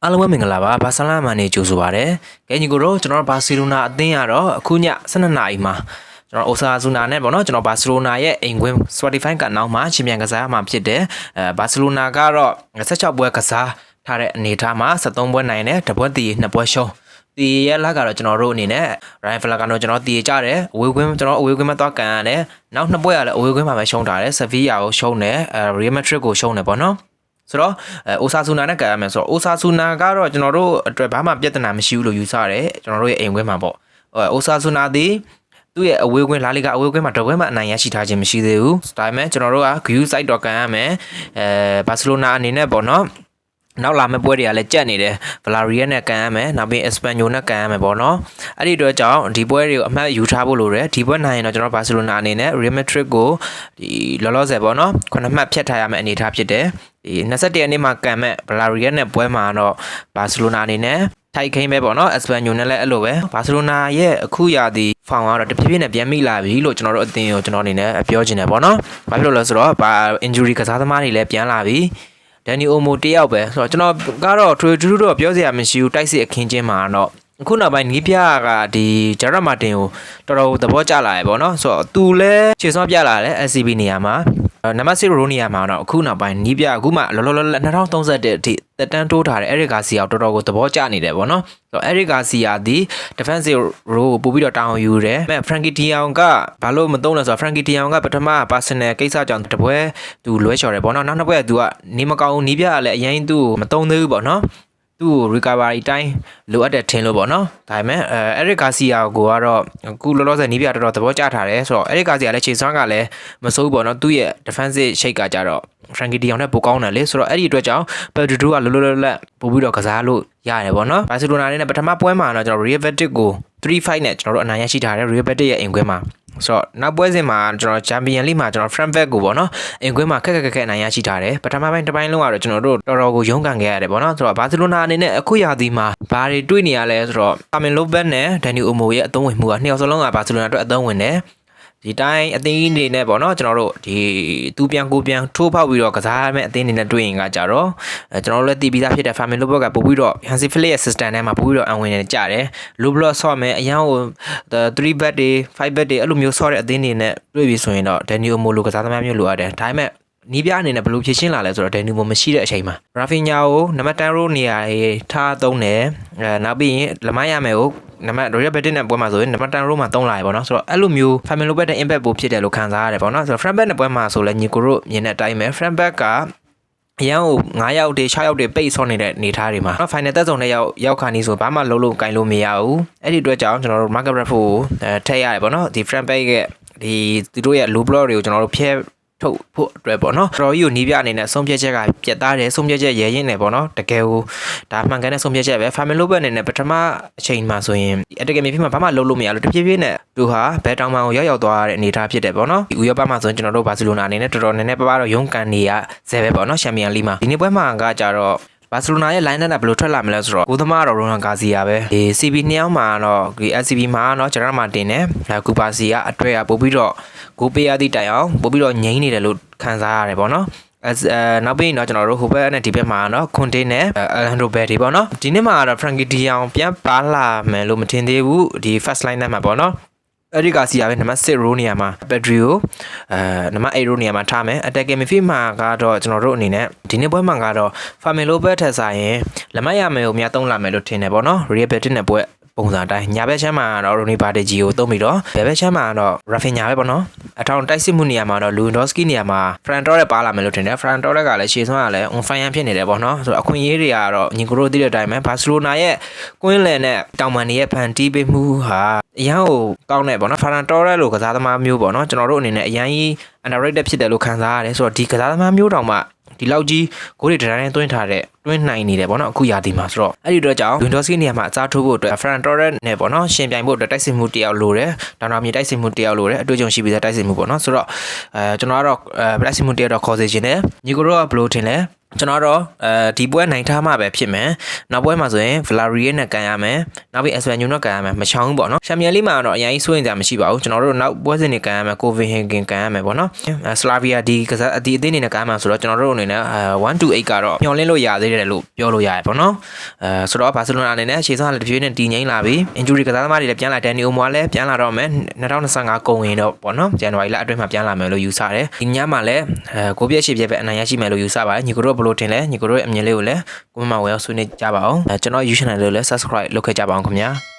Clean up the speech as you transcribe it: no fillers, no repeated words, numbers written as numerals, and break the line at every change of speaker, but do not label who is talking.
အားလုံးပဲမင်္ဂလာပါဘာဆလာမန်နေကြိုဆိုပါရစေ။ကဲညီကိုတို့ကျွန်တော်ဘာစီလိုနာအသင်းရတော့အခုည12နာရီမှာကျွန်တော်အိုဆာဇူနာနဲ့ပေါ့နော်ကျွန်တော်ဘာစီလိုနာရဲ့အိမ်ခွင်း Spotify ကနောက်မှာချန်ပီယံကစားမှာဖြစ်တယ်။ဘာစီလိုနာကတော့16ပွဲကစားထားတဲ့အနေထားမှာ73ပွဲနိုင်တယ်တပွဲတည်2ပွဲရှုံးဒီရက်လာကတော့ကျွန်တော်တို့အနေနဲ့ Ryan Flacano ကျွန်တော်တည်ကြတယ်အဝေးကွင်းကျွန်တော်အဝေးကွင်းမှာသွားကန်ရတယ်နောက်2ပွဲရလဲအဝေးကွင်းမှာပဲရှုံးထားတယ် Sevilla ကိုရှုံးတယ်Real Madrid ကိုရှုံးတယ်ပေါ့နော်ဆိုတော့အိုဆာဆူနာနဲ့ကံရမယ်ဆိုတော့အိုဆာဆူနာကတော့ကျွန်တော်တို့အတွက်ဘာမှပြဿနာမရှိဘူးလို့ယူဆရတယ်ကျွန်တော်တို့ရဲ့အိမ်ခွင်းမှာပေါ့အိုဆာဆူနာဒီသူ့ရဲ့အဝေးကွင်းလာလီဂါအဝေးကွင်းမှာတပွဲမှအနိုင်ရရှိထားခြင်းမရှိသေးဘူးဒါပေမဲ့ကျွန်တော်တို့က view site တော့ကန်ရမယ်ဘာစီလိုနာအနေနဲ့ပေါ့နော်နောက်လာမယ့်ပွဲတွေကလည်းကြက်နေတယ်ဗလာရီယာနဲ့ကန်ရမယ်နောက်ပြီးအက်စပန်ညိုနဲ့ကန်ရမယ်ပေါ့နော်အဲ့ဒီအတွက်ကြောင့်ဒီပွဲတွေကိုအမှတ်ယူထားဖို့လိုတယ်ဒီပွဲနိုင်ရင်တော့ကျွန်တော်ဘာစီလိုနာအနေနဲ့ Real Madrid ကိုဒီလောလောဆယ်ပေါ့နော်9မှတ်ဖြတ်ထားရမယ့်အနေအထားဖြစ်တယ်ဒီ21ရက်နေ့မှာကန်မဲ့ဗလာရီယာနဲ့ပွဲမှာတော့ဘာစီလိုနာအနေနဲ့ထိုက်ခိမ့်ပဲပေါ့နော်အက်စပန်ညိုနဲ့လည်းအဲ့လိုပဲဘာစီလိုနာရဲ့အခုရာသီဖောင်ကတော့တဖြည်းဖြည်းနဲ့ပြန်မိလာပြီလို့ကျွန်တော်တို့အသင်းကိုကျွန်တော်အနေနဲ့ပြောချင်တယ်ပေါ့နော်ဘာဖြစ်လို့လဲဆိုတော့ဘာ injury ကစားသမားတွေလည်းပြန်လာပြီဒန်နီအိုမိုတယောက်ပဲဆိုတော့ကျွန်တော်ကတော့ထူထူတော့ပြောစရာမရှိဘူးတိုက်စစ်အခင်းချင်းမှာတော့အခုနောက်ပိုင်းနီးပြကဒီဂျာရက်မာတင်ကိုတော်တော်သဘောကျလာရပေါ့နော်ဆိုတော့သူလည်းခြေစောပြလာတယ် SCB နေရာမှာနံပါတ်6ရိုနီယာမှာတော့အခုနောက်ပိုင်းနီးပြအခုမှလောလော2031အထိတက်တန်းတိုးထားတယ်အရစ်ဂါစီယာတော်တော်ကိုသဘောကျနေတယ်ပေါ့နော်ဆိုတော့အရစ်ဂါစီယာဒီ defensive role ကိုပို့ပြီးတော့တောင်းယူတယ်မဲ့ Frankie De Jong ကဘာလို့မသုံးလဲဆိုတော့ Frankie De Jong ကပထမ personal ကိစ္စကြောင့်တပွဲသူလွဲချော်တယ်ပေါ့နော်နောက်နှစ်ပွဲကသူကနေမကောင်းနီးပြကလည်းအရင်သူ့ကိုမသုံးသေးဘူးပေါ့နော်သူ့ recovery တိုင်းလိုအပ်တဲ့ထင်လို့ပေါ့နော်ဒါပေမဲ့Eric Garcia ကိုကတော့အခုလောလောဆယ်နီးပြတော်တော်သဘောကျထားတယ်ဆိုတော့ Eric Garcia လည်းခြေစွမ်းကလည်းမစိုးဘူးပေါ့နော်သူ့ရဲ့ defensive shape ကကြတော့ Frankie De Jong နဲ့ပိုကောင်းတယ်လေဆိုတော့အဲ့ဒီအတွက်ကြောင့် Pedro ကလောလောလတ်ပို့ပြီးတော့ကစားလို့ရတယ်ပေါ့နော် Barcelona နဲ့ပထမပွဲမှာတော့ကျွန်တော် Real Betis ကို 3-5 နဲ့ကျွန်တော်တို့အနိုင်ရရှိထားတယ် Real Betis ရဲ့အိမ်ခွင်းမှာဆိုတော့နောက်ပွဲစဉ်မှာကျွန်တော် Champions League မှာကျွန်တော် Frankfurt ကိုပေါ့နော်အိမ်ခွင်းမှာခက်ခက်အနိုင်ရရှိထားတယ်ပထမပိုင်းတစ်ပိုင်းလုံးကတော့ကျွန်တော်တို့တော်တော်ကိုရုန်းကန်ခဲ့ရတယ်ပေါ့နော်ဆိုတော့ Barcelona အနေနဲ့အခုရာသီမှာဘာတွေတွေ့နေရလဲဆိုတော့ Fermin Lopez နဲ့ Dani Olmo ရဲ့အသုံးဝင်မှုကနှစ်ယောက်စလုံးက Barcelona အတွက်အသုံးဝင်တယ်ဒီတိုင်းအသင်းအနေနဲ့ပေါ့နော်ကျွန်တော်တို့ဒီသူပြန်ကိုပြန်ထိုးဖောက်ပြီးတော့ကစားရမယ့်အသင်းအနေနဲ့တွေ့ရင်ကကြတော့ကျွန်တော်တို့လည်းတည်ပြီးသားဖြစ်တဲ့ Fermin Lopez ကပို့ပြီးတော့ Hansi Flick ရဲ့ system ထဲမှာပို့ပြီးတော့အဝင်နေကြတယ် low block ဆော့မယ်အရန်ကို3 back တွေ5 back တွေအဲ့လိုမျိုးဆော့တဲ့အသင်းတွေနဲ့တွေ့ပြီဆိုရင်တော့ Dani Olmo လိုကစားသမားမျိုးလိုအပ်တယ်ဒါပေမဲ့နီးပြအနေနဲ့ဘယ်လိုဖြည့်ရှင်းလာလဲဆိုတော့ Dani Olmo မရှိတဲ့အချိန်မှာ Rafinha ကိုနံပါတ်10 row နေရာထားသုံးတယ်နောက်ပြီးရင်လမိုင်းရမယ်ကိုနံပါတ် Real Betis နဲ့ပွဲမှာဆိုရင်နံပါတ်10 row မှာသုံးလာရပေါ့နော်ဆိုတော့အဲ့လိုမျိုး Fermin Lopez တဲ့ impact ပိုဖြစ်တယ်လို့ခံစားရတယ်ပေါ့နော်ဆိုတော့ Frankfurt နဲ့ပွဲမှာဆိုလဲညီကိုတို့မြင်တဲ့အတိုင်းပဲ Frankfurt ကအရန်ကို9ယောက်တွေ6ယောက်တွေပိတ်ဆော့နေတဲ့အနေထားတွေမှာနော် final တက်ဆုံးတဲ့ရောက်ခါနီးဆိုဘာမှလုံးလုံးကင်လို့မရဘူးအဲ့ဒီအတွက်ကြောင့်ကျွန်တော်တို့ Market Rashford ကိုထည့်ရတယ်ပေါ့နော်ဒီ Frankfurt ရဲ့ဒီသူတို့ရဲ့ low block တွေကိုကျွန်တော်တို့ဖျက်ထုတ်ဖို့အတွက်ပေါ့နော်တော်ကြီးကိုနီးပြအနေနဲ့ဆုံးဖြတ်ချက်ကပြတ်သားတယ်ဆုံးဖြတ်ချက်ရဲရင်တယ်ပေါ့နော်တကယ်ကိုဒါမှန်ကန်တဲ့ဆုံးဖြတ်ချက်ပဲ Fermin Lopez အနေနဲ့ပထမအချိန်မှာဆိုရင်အတကယ်မြေဖြစ်မှာဘာမှလုပ်လို့မရလို့တဖြည်းဖြည်းနဲ့သူဟာဘယ်တောင်မှကိုရောက်သွားတဲ့အနေအထားဖြစ်တယ်ပေါ့နော်ဒီဥရောပမှာဆိုရင်ကျွန်တော်တို့ဘာစီလိုနာအနေနဲ့တော်တော်နည်းနည်းပါးပါးတော့ရုန်းကန်နေရဆဲပဲပေါ့နော်ချန်ပီယံလိမှာဒီနေ့ပွဲမှာကကြတော့ဘာစီလိုနာရဲ့ line နဲ့ဘယ်လိုထွက်လာမလဲဆိုတော့ကိုသမားတော့ရိုနန်ဂါစီယာပဲဒီ CB နှစ်ယောက်မှာတော့ဒီ SCB မှာတော့ဂျာရမာတင်နဲ့ကူပါစီကအတွေ့အပို့ပြီးတော့ကိုပေးရသည့်တိုင်အောင်ပို့ပြီးတော့ငိမ့်နေတယ်လို့ခံစားရတယ်ပေါ့နော်နောက်ပြီးတော့ကျွန်တော်တို့ဟိုဘက်နဲ့ဒီဘက်မှာတော့ခွန်တင်းနဲ့အလန်ဒိုဘယ်ဒီပေါ့နော်ဒီနေ့မှာတော့ Frankie De Jong ပြန်ပါလာမယ်လို့မထင်သေးဘူးဒီ first line နဲ့မှာပေါ့နော်အဲ့ဒီကစီရပဲနံပါတ်6 row နေရာမှာ Pedro နံပါတ်8 row နေရာမှာထားမယ် attacking midfield မှာကတော့ကျွန်တော်တို့အနေနဲ့ဒီနေ့ပွဲမှာကတော့ Fermin Lopez ထက်ဆိုင်ရင်လက်မရမယ်ကိုများသုံးလာမယ်လို့ထင်တယ်ပေါ့နော် Real Betis နဲ့ပွဲပုံစံတိုင်းညာဘက်ချမ်းမှာတော့ Rooney Bartegi ကိုသုံးပြီးတော့ဘယ်ဘက်ချမ်းမှာတော့ Rafinha ပဲပေါ့နော်အထောင်တိုက်စစ်မှုနေရာမှာတော့ Lewandowski နေရာမှာ Ferran Torres ပါလာမယ်လို့ထင်တယ် Ferran Torres ကလည်းရှေ့ဆုံးကလည်း on fire ဖြစ်နေတယ်ပေါ့နော်ဆိုတော့အခွင့်အရေးတွေကတော့ညီကိုတို့သိတဲ့အတိုင်းပဲ Barcelona ရဲ့ကွင်းလယ်နဲ့တောင်ပန်တွေရဲ့ဖန်တီးပေးမှုဟာအရန်ကိုကောင်းတယ်ပေါ့နော် Ferran Torres လိုကစားသမားမျိုးပေါ့နော်ကျွန်တော်တို့အနေနဲ့အရန်ကြီး underrated ဖြစ်တယ်လို့ခံစားရတယ်ဆိုတော့ဒီကစားသမားမျိုးတောင်မှဒီလောက်ကြီးဂိုးတွေတိုင်းသွင်းထားတဲ့တွင်းနိုင်နေတယ်ပေါ့နော်အခုရာသီမှာဆိုတော့အဲ့ဒီအတွက်ကြောင့် Lewandowski နေရာမှာအစားထိုးဖို့အတွက် Ferran Torres နဲ့ပေါ့နော်ရှင်ပြိုင်ဖို့အတွက်တိုက်စစ်မှုတယောက်လိုတယ်ဒေါနာမြေတိုက်စစ်မှုတယောက်လိုတယ်အတွေ့အကြုံရှိပြီးသားတိုက်စစ်မှုပေါ့နော်ဆိုတော့ကျွန်တော်ကတော့တိုက်စစ်မှုတယောက်တော့ခေါ်စေချင်တယ်ညီကိုတို့ကဘယ်လိုထင်လဲ ကျွန်တော်တော့ဒီပွဲနိုင်ထားမှပဲဖြစ်မယ်နောက်ပွဲမှာဆိုရင် Valerian နဲ့ကန်ရမယ်နောက်ပြီး Espanyol နဲ့ကန်ရမယ်မချောင်းဘူးပေါ့နော်ချန်ပီယံလိမှာတော့အရင်စိုးရင်ကြမရှိပါဘူးကျွန်တော်တို့နောက်ပွဲစဉ်တွေကန်ရမယ် Copenhagen ကန်ရမယ်ပေါ့နော် Slavia ဒီကစားအသင်းနေနဲ့ကန်ရမှာဆိုတော့ကျွန်တော်တို့အနေနဲ့128ကတော့မျှော်လင့်လို့ရသေးတယ်လို့ပြောလို့ရတယ်ပေါ့နော်ဆိုတော့ Barcelona အနေနဲ့ရှေ့ဆုံးကလည်းတစ်ပြေးနဲ့တည်ငြိမ်လာပြီ injury ကစားသမားတွေလည်းပြန်လာတယ်နီအိုမွာလည်းပြန်လာတော့မယ်2025ကုန်ရင်တော့ပေါ့နော်ဇန်နဝါရီလအတွင်းမှာပြန်လာမယ်လို့ယူဆတယ်ဒီညမှာလည်းကိုပြည့်ရှိပြပဲအနိုင်ရရှိမယ်လို့ယူဆပါတယ်ညီကိုတို့ဘယ်လိုထင်လဲညီကိုတို့ရဲ့အမြင်လေးကိုလည်းကိုမမဝယ်ဆွေးနွေးကြပါအောင်ကျွန်တော် YouTube channel လေးကိုလည်း subscribe လုပ်ခဲ့ကြပါအောင်ခင်ဗျာ